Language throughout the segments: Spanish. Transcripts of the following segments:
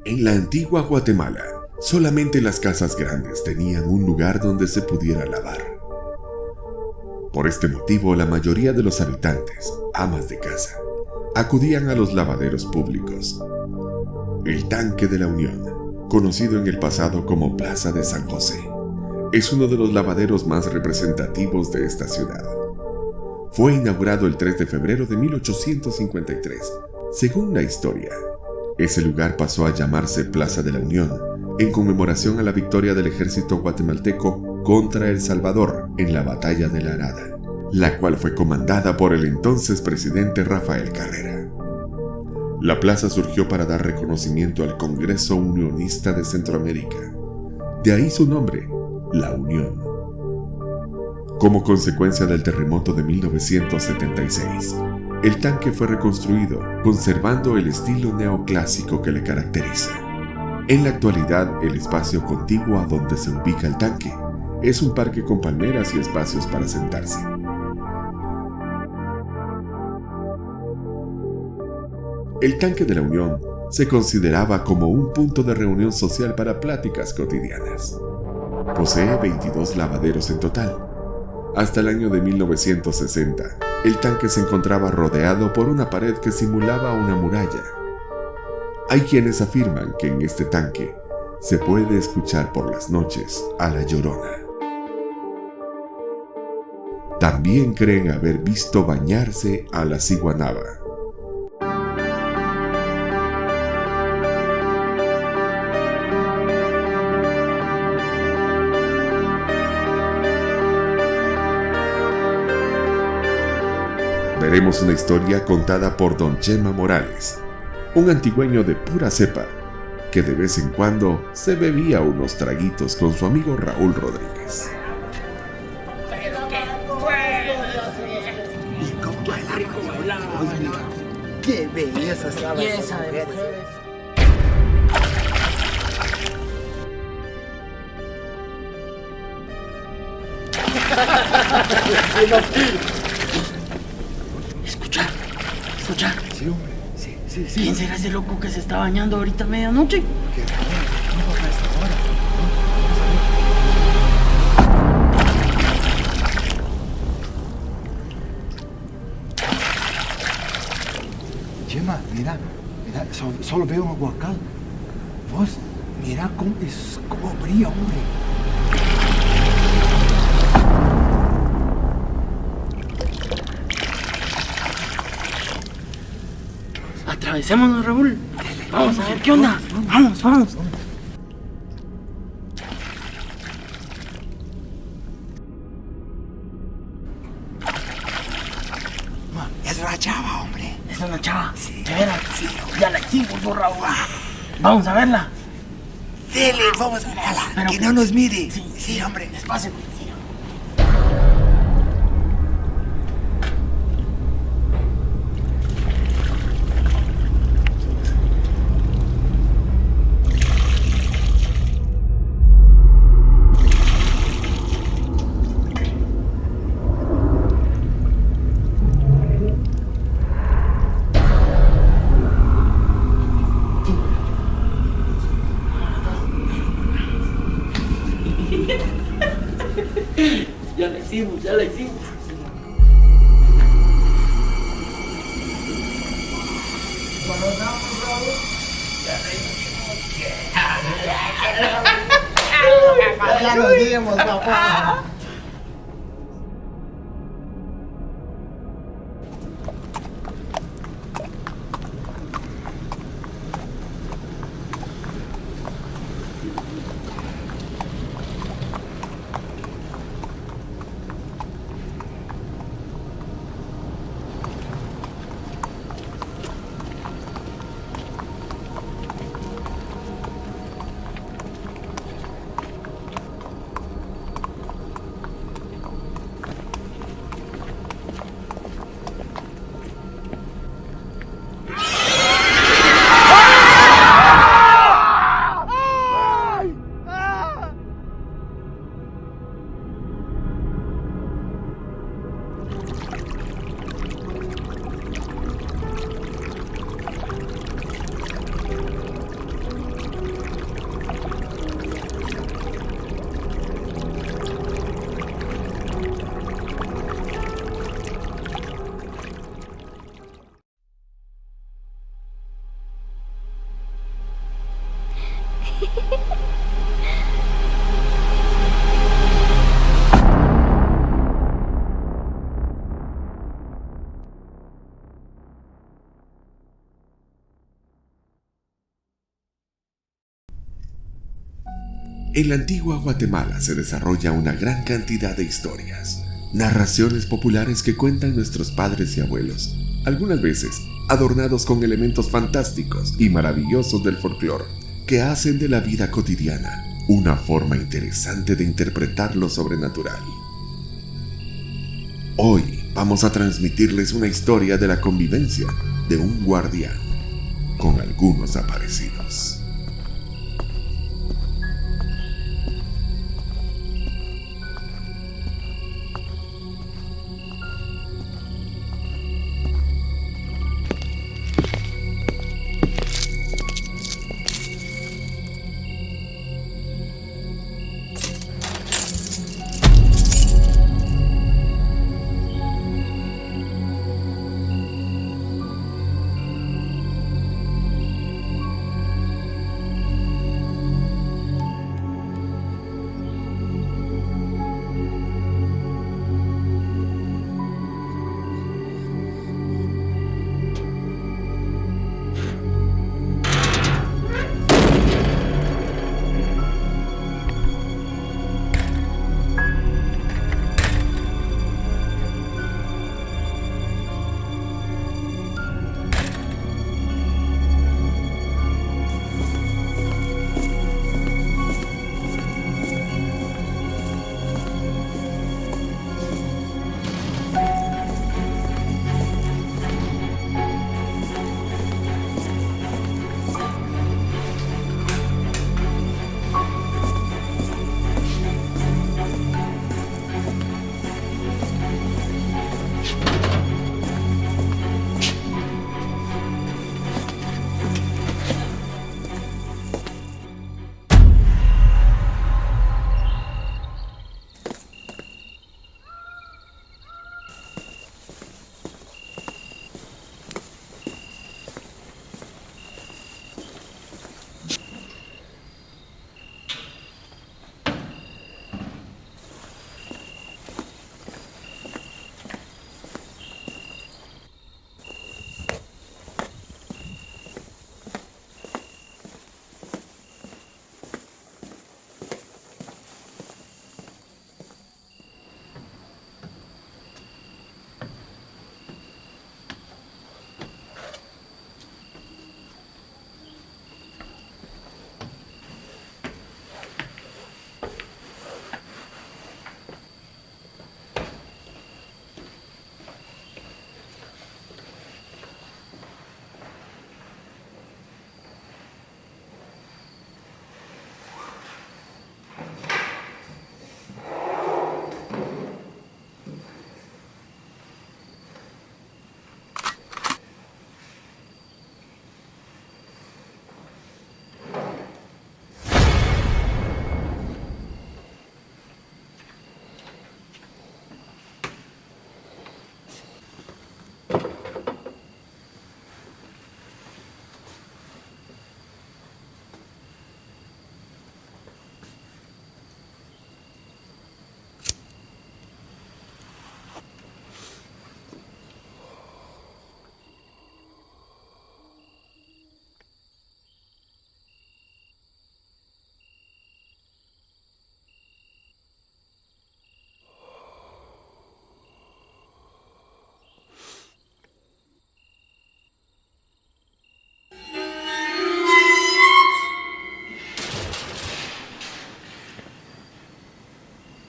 En la antigua Guatemala, solamente las casas grandes tenían un lugar donde se pudiera lavar. Por este motivo, la mayoría de los habitantes, amas de casa, acudían a los lavaderos públicos. El Tanque de la Unión, conocido en el pasado como Plaza de San José, es uno de los lavaderos más representativos de esta ciudad. Fue inaugurado el 3 de febrero de 1853. Según la historia, ese lugar pasó a llamarse Plaza de la Unión en conmemoración a la victoria del ejército guatemalteco contra El Salvador en la Batalla de la Arada, la cual fue comandada por el entonces presidente Rafael Carrera. La plaza surgió para dar reconocimiento al Congreso Unionista de Centroamérica. De ahí su nombre, La Unión. Como consecuencia del terremoto de 1976, el tanque fue reconstruido, conservando el estilo neoclásico que le caracteriza. En la actualidad, el espacio contiguo a donde se ubica el tanque es un parque con palmeras y espacios para sentarse. El Tanque de la Unión se consideraba como un punto de reunión social para pláticas cotidianas. Posee 22 lavaderos en total. Hasta el año de 1960, el tanque se encontraba rodeado por una pared que simulaba una muralla. Hay quienes afirman que en este tanque se puede escuchar por las noches a La Llorona. También creen haber visto bañarse a la Ciguanaba. Veremos una historia contada por don Chema Morales, un antigüeño de pura cepa, que de vez en cuando se bebía unos traguitos con su amigo Raúl Rodríguez. ¿Y cómo bailaban? ¡Qué belleza estaba esa mujer! Escucha. Sí, hombre. Sí. ¿Quién será ese loco que se está bañando ahorita a medianoche? ¿Qué no pasa a esta hora? Chema, mira, solo veo un aguacal. Vos, mira cómo brilla, hombre. Atravesémonos, Raúl. Vamos a ver qué onda. Vamos. Es una chava, hombre. ¿Es una chava? Sí. ¿De veras? Sí. Ya la hicimos, por Raúl. Vamos a verla. Dele, vamos a verla. Pero que no nos mire. Sí, hombre. Despacio. Ya la hicimos. Ya nos dimos, papá. En la antigua Guatemala se desarrolla una gran cantidad de historias, narraciones populares que cuentan nuestros padres y abuelos, algunas veces adornados con elementos fantásticos y maravillosos del folclore, que hacen de la vida cotidiana una forma interesante de interpretar lo sobrenatural. Hoy vamos a transmitirles una historia de la convivencia de un guardián con algunos aparecidos.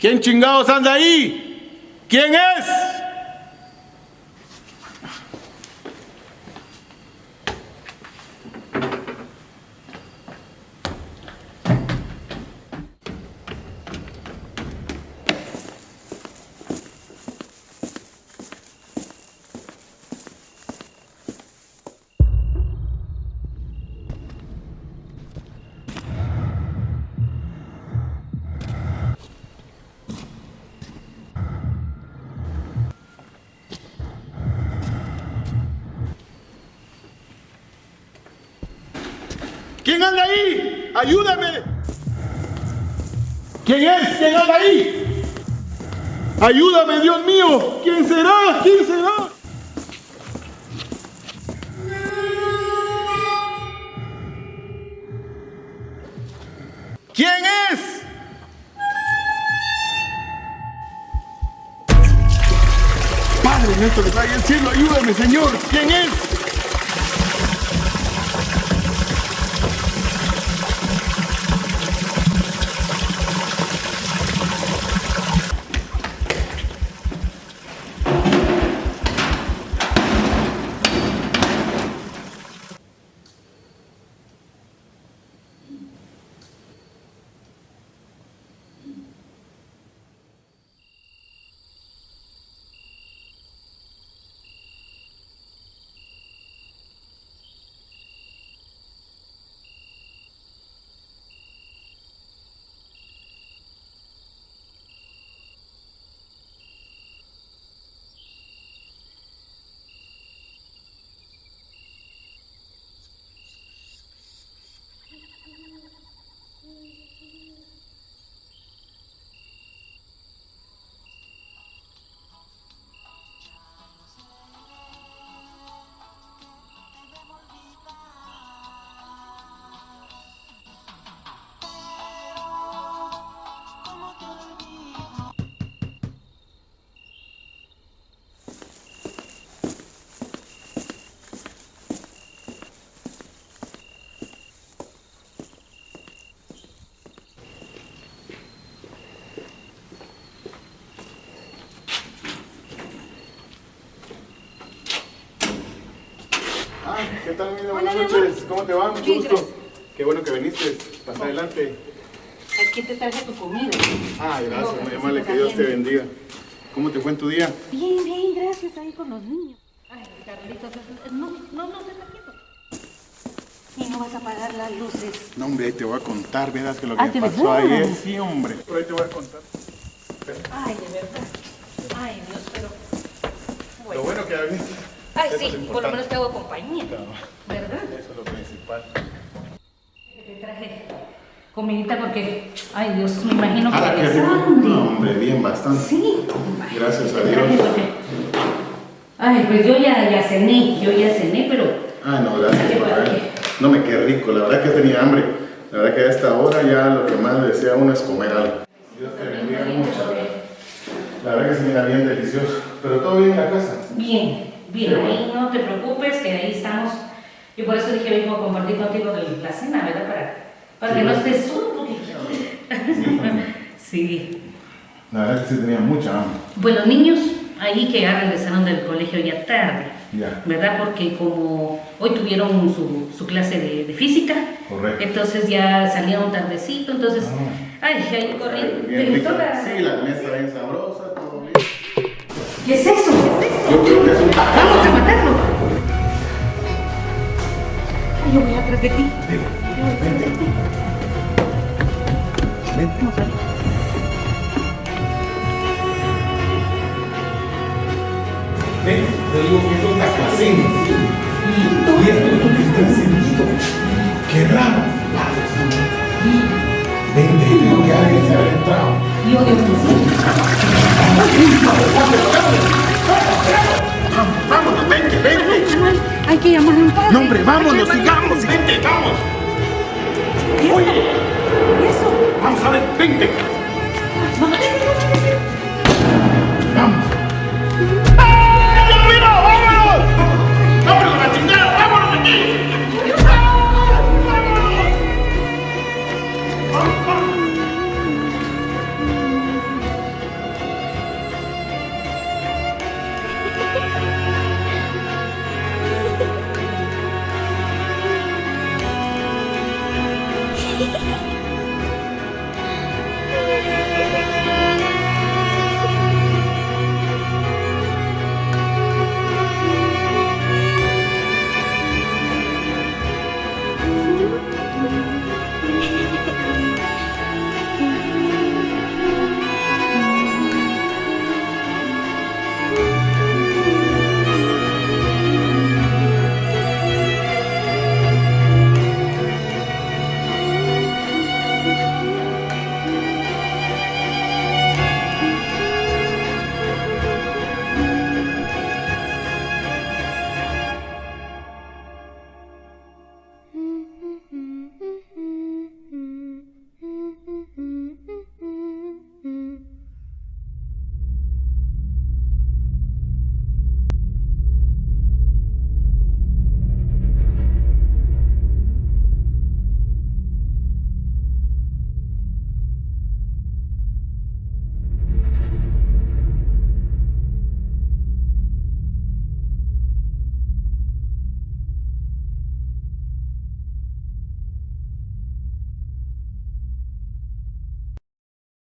¿Quién chingados anda ahí? ¿Quién es? ¿Quién anda ahí? ¡Ayúdame! ¿Quién es? ¿Quién anda ahí? ¡Ayúdame, Dios mío! ¿Quién será? ¿Quién será? ¿Quién es? tierra y el cielo, ayúdame, Señor. ¿Quién es? ¿Qué tal, Mira? Buenas noches. ¿Cómo te va? Mucho gusto. Qué bueno que viniste. Pasa adelante. Aquí te traje tu comida. Ah, gracias, muy amable. Que Dios te bendiga. ¿Cómo te fue en tu día? Bien, bien, gracias. Ahí con los niños. Ay, Carlitos, no se está quieto. Y no vas a apagar las luces. No, hombre, ahí te voy a contar, verás que lo que ¿de pasó verdad? ayer. Sí, hombre. Por ahí te voy a contar. Ay, de verdad. Ay, Dios, pero... Lo bueno que ya viniste. Ay, Eso es sí, por lo importante. menos te hago compañía. Claro. ¿Verdad? Eso es lo principal. Te traje comidita porque... Ay, Dios, me imagino que Ah, qué tienes rico. hambre. No, hombre, bien, bastante. Sí. Gracias a Te traje Dios. porque... Ay, pues yo ya cené, pero... Ah, no, gracias. Ay, por bueno, ver. No, me quedé rico. La verdad que tenía hambre. La verdad que a esta hora ya lo que más desea uno es comer algo. Dios te bendiga mucho. La verdad que se mira bien delicioso. Pero todo bien en la casa. Bien, Qué bueno. ahí no te preocupes, que ahí estamos. Yo por eso dije, vengo a compartir contigo la cena, ¿verdad? Para que no estés solo, porque... Sí. La verdad que sí tenía mucha hambre. Pues los niños ahí que ya regresaron del colegio ya tarde, Ya. ¿verdad? Porque como hoy tuvieron su clase de física, Correcto. entonces ya salieron tardecito, entonces... Ay, ahí corriendo. Bien ¿Te gustó rica. la...? Sí, la comida está bien sabrosa, todo bien. ¿Qué es eso? ¿Qué es eso? Yo creo que es un ¡Vamos a matarlo! Ay, yo voy atrás de ti. Yo voy atrás de ti. Vamos a ver. Ven, te digo que es una cocina. Y esto es lo que está encendido. Qué raro. Ven, te digo que alguien se ha entrado. Dios mío. Vámonos, vente. Hay que llamar a un padre. No, hombre, vámonos, sigamos, vente, vamos. ¿Y eso? Oye, ¿Y eso? vamos a ver, vente. Mamá,